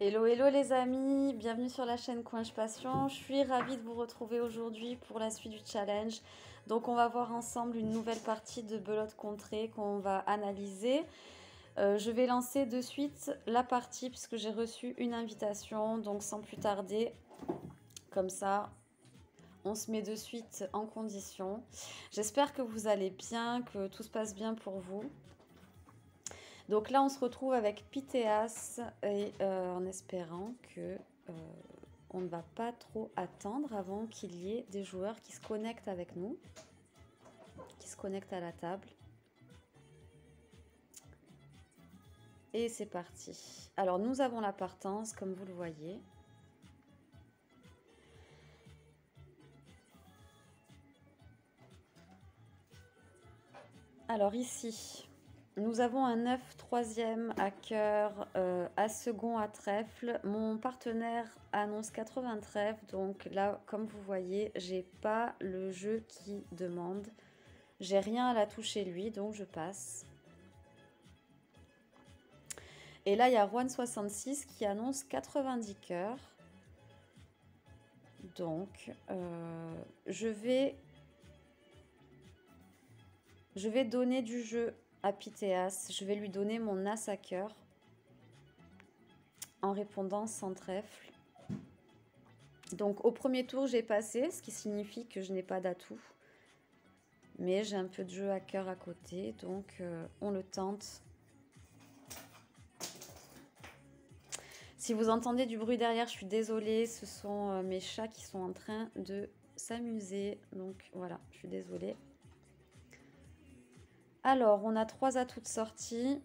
Hello, hello les amis, bienvenue sur la chaîne Coinche Passion. Je suis ravie de vous retrouver aujourd'hui pour la suite du challenge. Donc on va voir ensemble une nouvelle partie de belote contrée qu'on va analyser. Je vais lancer de suite la partie puisque j'ai reçu une invitation. Donc sans plus tarder, comme ça, on se met de suite en condition. J'espère que vous allez bien, que tout se passe bien pour vous. Donc là, on se retrouve avec Pythéas et en espérant que on ne va pas trop attendre avant qu'il y ait des joueurs qui se connectent avec nous, qui se connectent à la table. Et c'est parti. Alors, nous avons la partance, comme vous le voyez. Alors ici, nous avons un 9 troisième à cœur, as second à trèfle. Mon partenaire annonce 80 trèfles, donc là, comme vous voyez, j'ai pas le jeu qui demande. J'ai rien à la toucher lui, donc je passe. Et là, il y a Juan66 qui annonce 90 cœurs. Donc, je vais donner du jeu à Pythéas. Je vais lui donner mon as à cœur en répondant sans trèfle. Donc, au premier tour, j'ai passé, ce qui signifie que je n'ai pas d'atout. Mais j'ai un peu de jeu à cœur à côté, donc on le tente. Si vous entendez du bruit derrière, je suis désolée, ce sont mes chats qui sont en train de s'amuser. Donc voilà, je suis désolée. Alors, on a 3 atouts de sortie.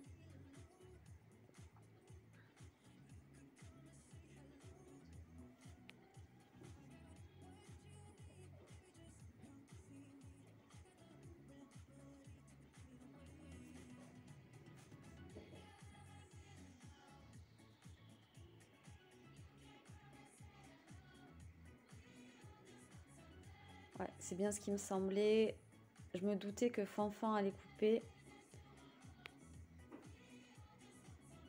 Ouais, c'est bien ce qui me semblait. Je me doutais que Fanfan allait couper.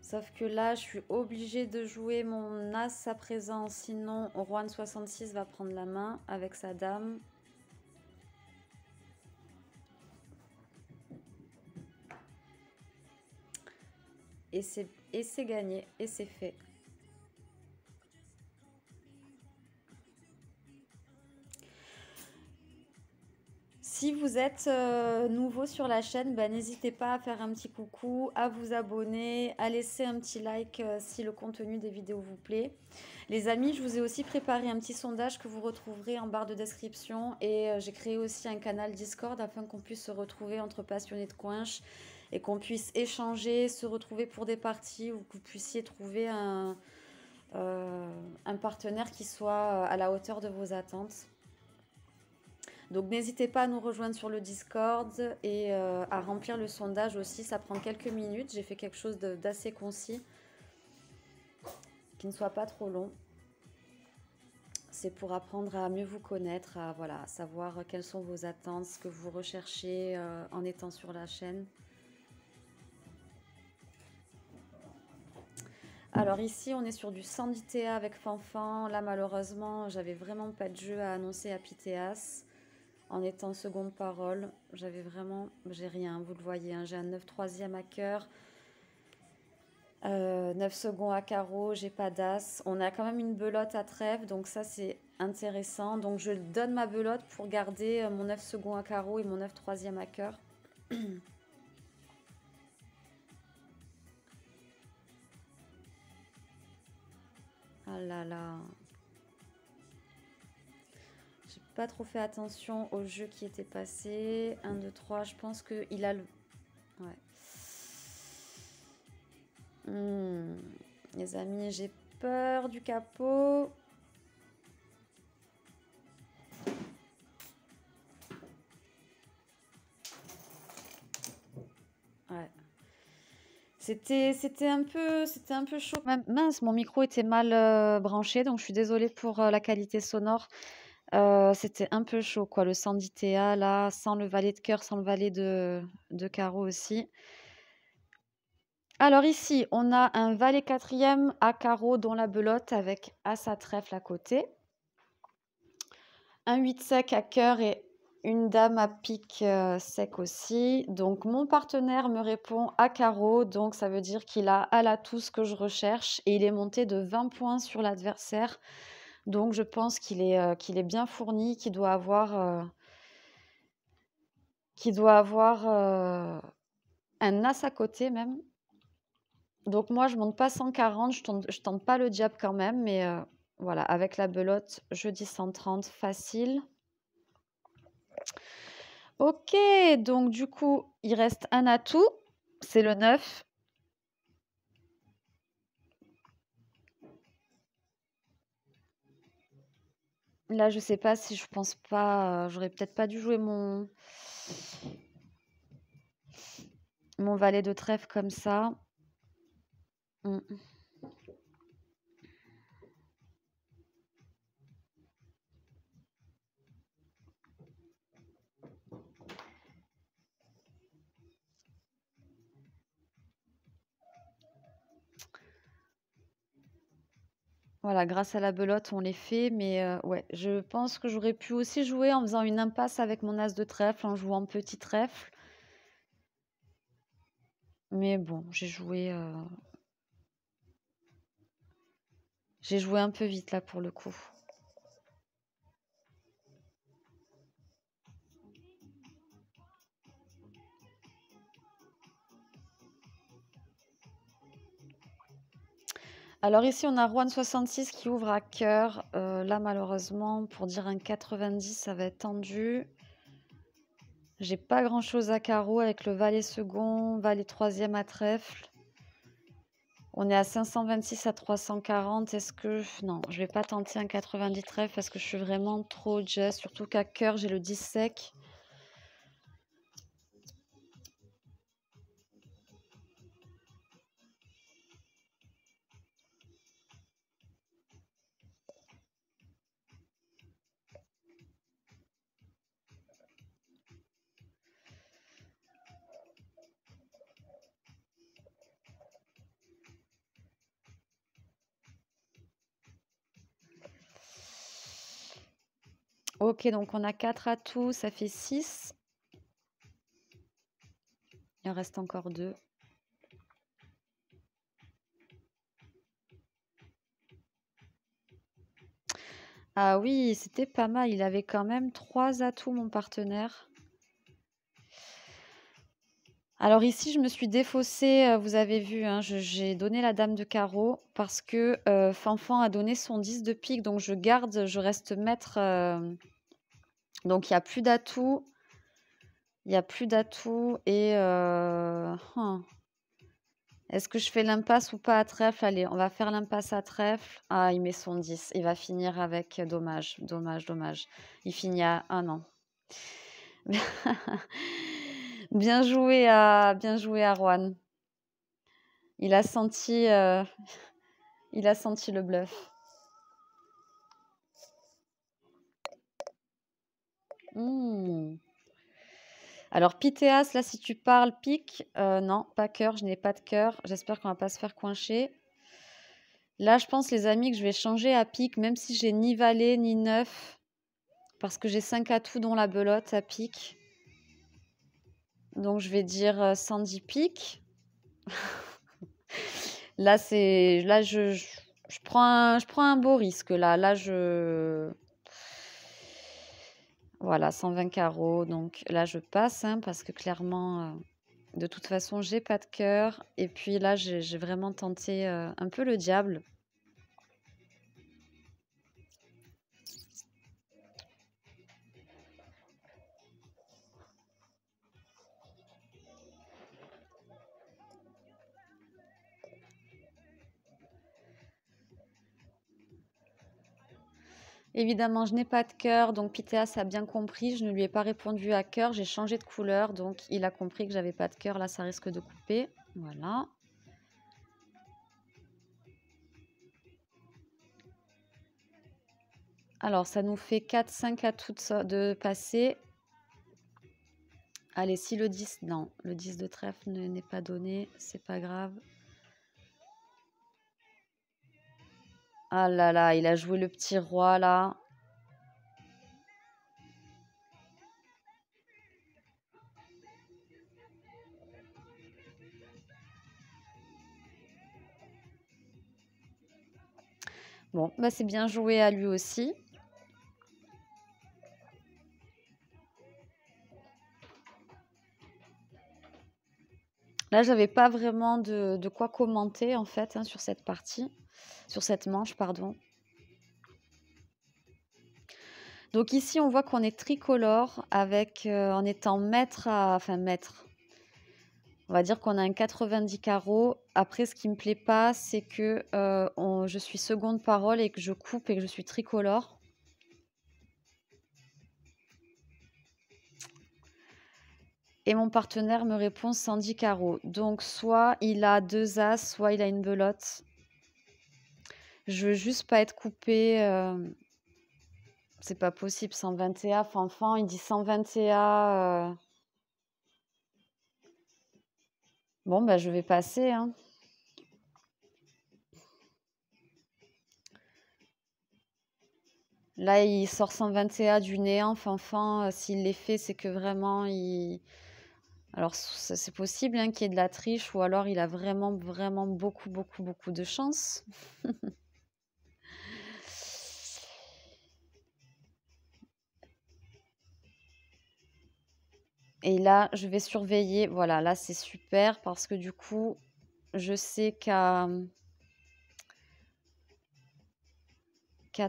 Sauf que là, je suis obligée de jouer mon as à présent. Sinon, Juan66 va prendre la main avec sa dame. Et c'est gagné. Et c'est fait. Si vous êtes nouveau sur la chaîne, n'hésitez pas à faire un petit coucou, à vous abonner, à laisser un petit like si le contenu des vidéos vous plaît. Les amis, je vous ai aussi préparé un petit sondage que vous retrouverez en barre de description et j'ai créé aussi un canal Discord afin qu'on puisse se retrouver entre passionnés de coinche et qu'on puisse échanger, se retrouver pour des parties ou que vous puissiez trouver un partenaire qui soit à la hauteur de vos attentes. Donc n'hésitez pas à nous rejoindre sur le Discord et à remplir le sondage aussi. Ça prend quelques minutes. J'ai fait quelque chose d'assez concis, qui ne soit pas trop long. C'est pour apprendre à mieux vous connaître, à voilà, savoir quelles sont vos attentes, ce que vous recherchez en étant sur la chaîne. Alors ici, on est sur du Sandithéa avec Fanfan. Là, malheureusement, j'avais vraiment pas de jeu à annoncer à Pythéas. En étant seconde parole, j'avais vraiment, j'ai rien, vous le voyez, hein, j'ai un 9 troisième à cœur, 9 seconds à carreau, j'ai pas d'as. On a quand même une belote à trèfle, donc ça c'est intéressant. Donc je donne ma belote pour garder mon 9 seconds à carreau et mon 9 troisième à cœur. Ah là là. J'ai pas trop fait attention au jeu qui était passé. 1, 2, 3, je pense qu'il a le... Ouais. Les amis, j'ai peur du capot. Ouais. C'était un peu chaud. Mince, mon micro était mal branché, donc je suis désolée pour la qualité sonore. C'était un peu chaud, quoi. Le Sandithéa, là, sans le valet de cœur, sans le valet de carreau aussi. Alors ici, on a un valet quatrième à carreau dont la belote avec as à trèfle à côté. Un 8 sec à cœur et une dame à pique sec aussi. Donc mon partenaire me répond à carreau, donc ça veut dire qu'il a à la tout ce que je recherche et il est monté de 20 points sur l'adversaire. Donc je pense qu'il est bien fourni, qu'il doit avoir un as à côté même. Donc moi, je monte pas 140, je tente pas le diable quand même, mais voilà, avec la belote, je dis 130, facile. Ok, donc du coup, il reste un atout, c'est le 9. Là, je sais pas si je pense pas, j'aurais peut-être pas dû jouer mon valet de trèfle comme ça. Mm. Voilà, grâce à la belote, on les fait, mais ouais, je pense que j'aurais pu aussi jouer en faisant une impasse avec mon as de trèfle, en jouant petit trèfle. Mais bon, j'ai joué un peu vite là pour le coup. Alors ici, on a Rouen 66 qui ouvre à cœur. Là, malheureusement, pour dire un 90, ça va être tendu. J'ai pas grand-chose à carreau avec le valet second, valet troisième à trèfle. On est à 526 à 340. Est-ce que... Non, je vais pas tenter un 90 trèfle parce que je suis vraiment trop just. Surtout qu'à cœur, j'ai le 10 sec. Ok, donc on a 4 atouts, ça fait 6. Il en reste encore 2. Ah oui, c'était pas mal. Il avait quand même 3 atouts, mon partenaire. Alors ici, je me suis défaussée, vous avez vu, hein, j'ai donné la dame de carreau parce que Fanfan a donné son 10 de pique, donc je garde, je reste maître. Donc il n'y a plus d'atouts. Il n'y a plus d'atouts et... Est-ce que je fais l'impasse ou pas à trèfle? Allez, on va faire l'impasse à trèfle. Ah, il met son 10. Il va finir avec... Dommage, dommage, dommage. Il finit à... Ah non. Bien joué à Juan. Il a senti le bluff. Alors, Pythéas, là, si tu parles pique, non, pas cœur, je n'ai pas de cœur. J'espère qu'on va pas se faire coincher. Là, je pense, les amis, que je vais changer à pique, même si j'ai ni valet ni neuf, parce que j'ai 5 atouts dont la belote à pique. Donc, je vais dire 110 pique. Là, je prends un beau risque. Là, voilà, 120 carreaux. Donc là, je passe, hein, parce que clairement, de toute façon, j'ai pas de cœur. Et puis là, j'ai vraiment tenté un peu le diable. Évidemment, je n'ai pas de cœur, donc Pythéas a bien compris. Je ne lui ai pas répondu à cœur, j'ai changé de couleur, donc il a compris que j'avais pas de cœur. Là, ça risque de couper. Voilà. Alors, ça nous fait 4-5 à toutes de passer. Allez, si le 10, non, le 10 de trèfle n'est pas donné, c'est pas grave. Ah là là, il a joué le petit roi là. Bon, bah c'est bien joué à lui aussi. Là, j'avais pas vraiment de quoi commenter en fait sur cette partie, sur cette manche, pardon. Donc ici, on voit qu'on est tricolore avec, en étant maître enfin maître. On va dire qu'on a un 90 carreaux. Après, ce qui me plaît pas, c'est que je suis seconde parole et que je coupe et que je suis tricolore. Et mon partenaire me répond 110 carreaux. Donc, soit il a 2 as, soit il a une belote. Je veux juste pas être coupée. C'est pas possible, 121, Fanfan, il dit 121. Bon, bah, je vais passer, hein. Là, il sort 121 du néant, Fanfan. S'il les fait, c'est que vraiment, il... Alors, c'est possible hein, qu'il y ait de la triche ou alors il a vraiment, vraiment beaucoup, beaucoup, beaucoup de chance. Et là, je vais surveiller. Voilà, là, c'est super parce que du coup, je sais qu'à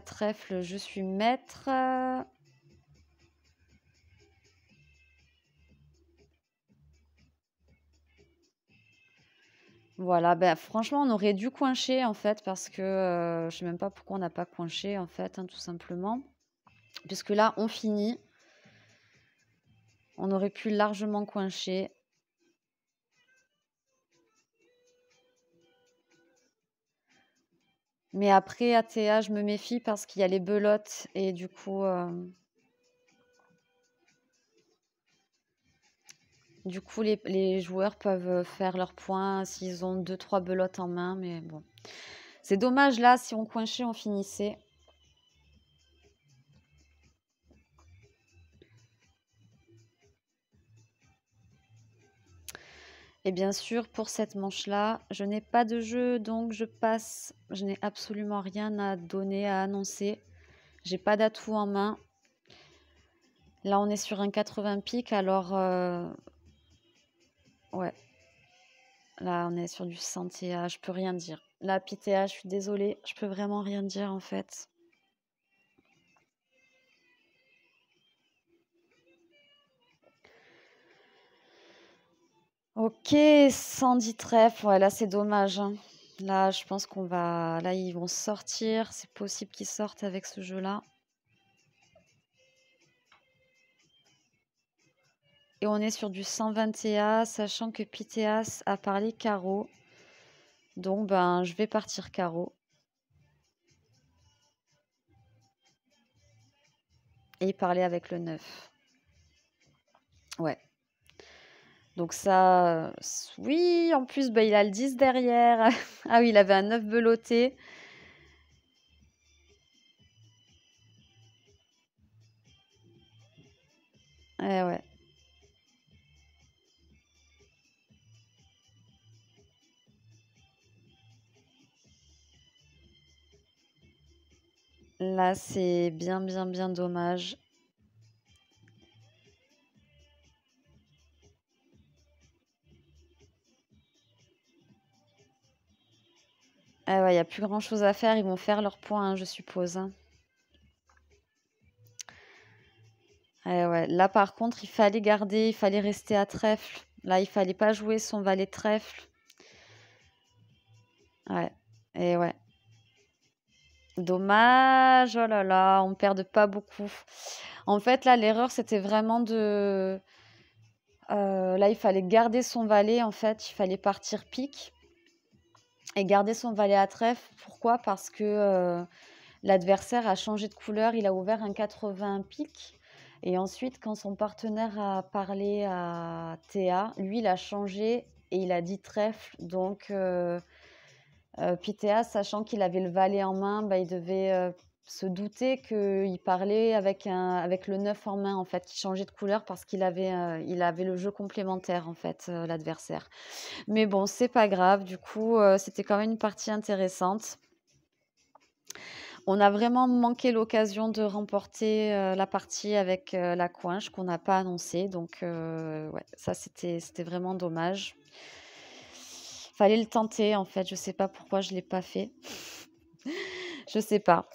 trèfle, je suis maître. Voilà, ben, franchement, on aurait dû coincher en fait parce que je sais même pas pourquoi on n'a pas coinché en fait, hein, tout simplement. Puisque là, on finit. On aurait pu largement coincher. Mais après, ATA, je me méfie parce qu'il y a les belotes et du coup... Du coup, les joueurs peuvent faire leurs points s'ils ont 2-3 belotes en main, mais bon. C'est dommage, là, si on coinchait, on finissait. Et bien sûr, pour cette manche-là, je n'ai pas de jeu, donc je passe. Je n'ai absolument rien à donner, à annoncer. J'ai pas d'atout en main. Là, on est sur un 80 piques, alors... ouais. Là, on est sur du 100 TA, je peux rien dire. Là, PTA, je suis désolée, je peux vraiment rien dire en fait. Ok, 110 trèfles, ouais, là c'est dommage, hein. Là, je pense qu'on va... Là, ils vont sortir, c'est possible qu'ils sortent avec ce jeu-là. Et on est sur du 121, sachant que Pythéas a parlé carreau. Donc, ben, je vais partir carreau. Et parler avec le 9. Ouais. Donc ça, oui, en plus, bah, il a le 10 derrière. Ah oui, il avait un 9 belotté. Eh ouais. Là, c'est bien, bien, bien dommage. Ah ouais, il n'y a plus grand-chose à faire. Ils vont faire leur point, hein, je suppose, hein. Ouais. Là, par contre, il fallait garder, il fallait rester à trèfle. Là, il fallait pas jouer son valet trèfle. Ouais. Et ouais. Dommage. Oh là là, on perd pas beaucoup. En fait, là, l'erreur, c'était vraiment de... là, il fallait garder son valet, en fait. Il fallait partir pique et garder son valet à trèfle. Pourquoi? Parce que l'adversaire a changé de couleur. Il a ouvert un 80 pique. Et ensuite, quand son partenaire a parlé à Théa, lui, il a changé et il a dit trèfle. Donc, puis Théa, sachant qu'il avait le valet en main, bah, il devait se douter qu'il parlait avec le 9 en main, en fait, qui changeait de couleur parce il avait le jeu complémentaire, en fait, l'adversaire. Mais bon, c'est pas grave. Du coup, c'était quand même une partie intéressante. On a vraiment manqué l'occasion de remporter, la partie avec, la coinche qu'on n'a pas annoncée, donc ouais, ça c'était vraiment dommage. Fallait le tenter en fait, je sais pas pourquoi je l'ai pas fait. Je sais pas.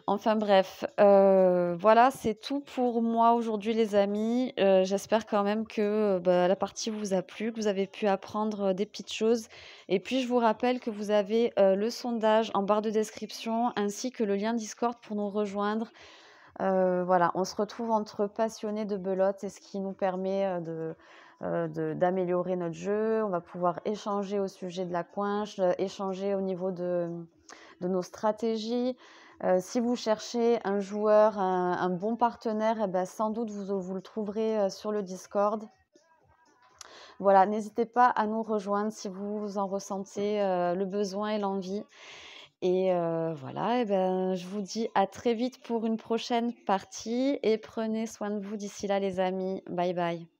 Enfin bref, voilà, c'est tout pour moi aujourd'hui les amis. J'espère quand même que, bah, la partie vous a plu, que vous avez pu apprendre, des petites choses et puis je vous rappelle que vous avez, le sondage en barre de description ainsi que le lien Discord pour nous rejoindre. Voilà, on se retrouve entre passionnés de belote et ce qui nous permet, d'améliorer notre jeu. On va pouvoir échanger au sujet de la coinche, échanger au niveau de nos stratégies. Si vous cherchez un joueur, un bon partenaire, eh ben, sans doute vous le trouverez, sur le Discord. Voilà, n'hésitez pas à nous rejoindre si vous en ressentez, le besoin et l'envie. Et voilà, et ben, je vous dis à très vite pour une prochaine partie et prenez soin de vous d'ici là les amis. Bye bye.